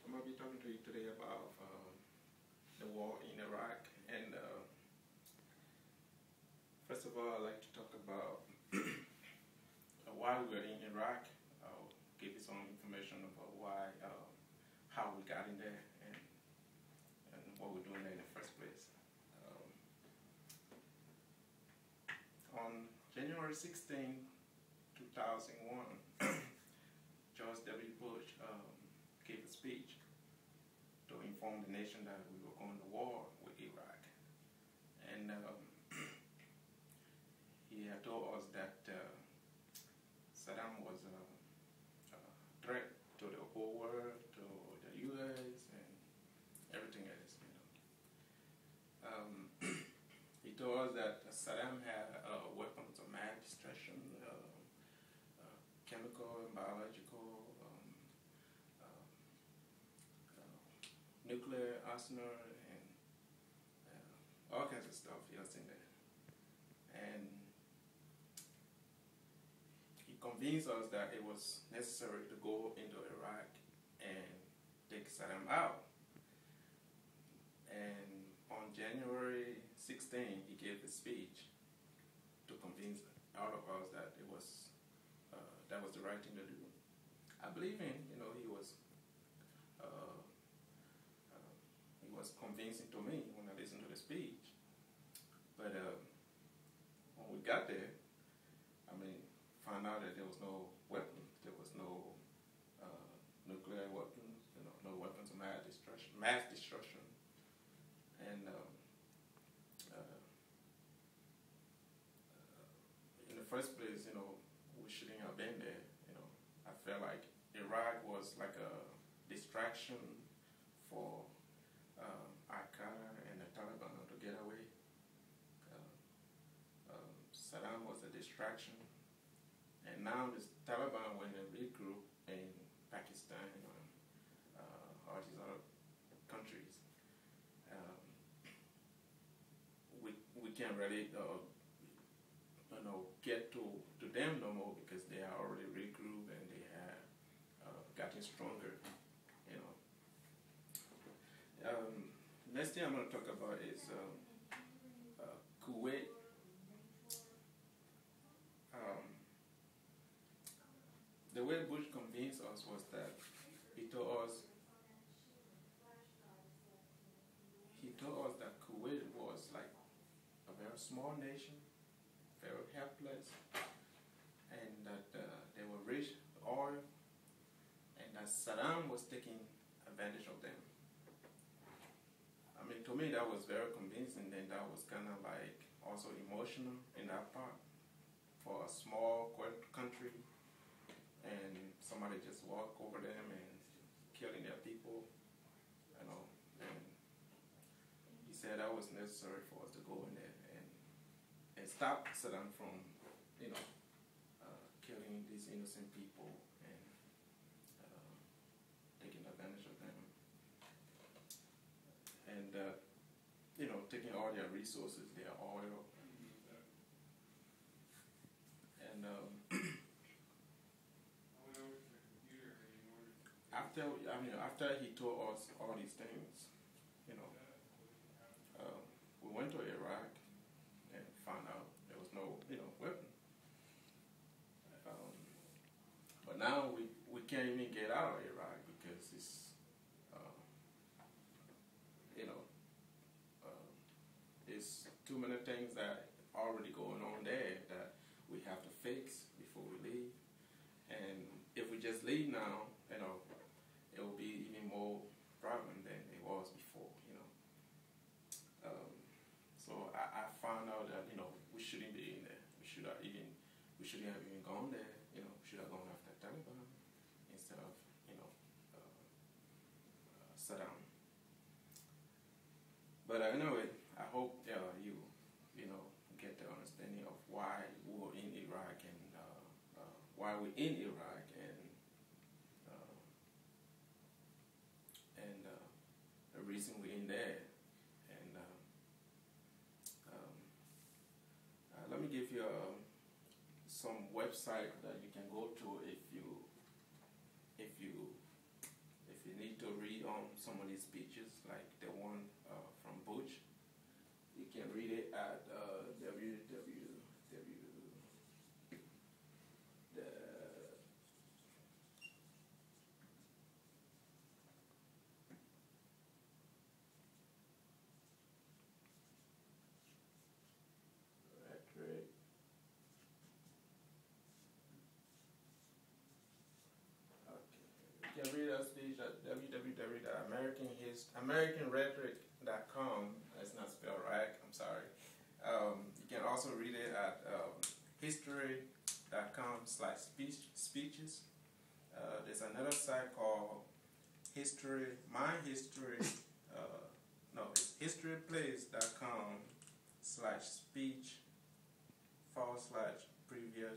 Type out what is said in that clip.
I'm going to be talking to you today about the war in Iraq. And first of all, I'd like to talk about why we're in Iraq. I'll give you some information about why, how we got in there, and what we're doing there in the first place. On January 16, 2001, George W. Bush gave a speech to inform the nation that we were going to war with Iraq. And he had told us that Saddam was a threat to the whole world, to the U.S. and everything else. He told us that Saddam had weapons of mass destruction, chemical and biological, nuclear arsenal, and all kinds of stuff he was in there. And he convinced us that it was necessary to go into Iraq and take Saddam out. And on January 16, he gave a speech to convince all of us that it was that was the right thing to do. I believe in, he was convincing to me when I listened to the speech. But when we got there, found out that there was no weapons, there was no nuclear weapons, no weapons of mass destruction, and in the first place, we shouldn't have been there. I felt like Iraq was like a distraction for Al-Qaeda and the Taliban to get away. Saddam was a distraction. And now the Taliban, when they regroup in Pakistan and all these other countries, we can't really get to them no more because they are already regrouped and they have gotten stronger. Next thing I'm going to talk about is Kuwait. The way Bush convinced us was that he told us that Kuwait was like a very small nation, very helpless, and that they were rich with oil, and that Saddam was taking advantage of them. To me that was very convincing, and that was kind of like also emotional in that part for a small country. And somebody just walk over them and killing their people, and he said that was necessary for us to go in there and stop Saddam from, killing these innocent people and taking advantage of them, and taking all their resources, their oil, and after he told us all these things, we went to Iraq and found out there was no, weapon. But now we can't even get out of Iraq because it's, it's too many things that are already going on there that we have to fix before we leave. And if we just leave now, it will be even more problem than it was before, So I found out that, we shouldn't be in there. We shouldn't have even gone there, we should have gone after Taliban instead of, Saddam. But anyway, I hope you get the understanding of why we were in Iraq and why we're in Iraq and the reason we're in there. And let me give you some website that you can go to if you you need to read on some of these speeches, like the one from Bush, you can read it at www. The rhetoric. You can read our speech at www.americanrhetoric.com. That's not spelled right, I'm sorry. You can also read it at history.com/speeches. There's another site called it's historyplays.com/speech/previous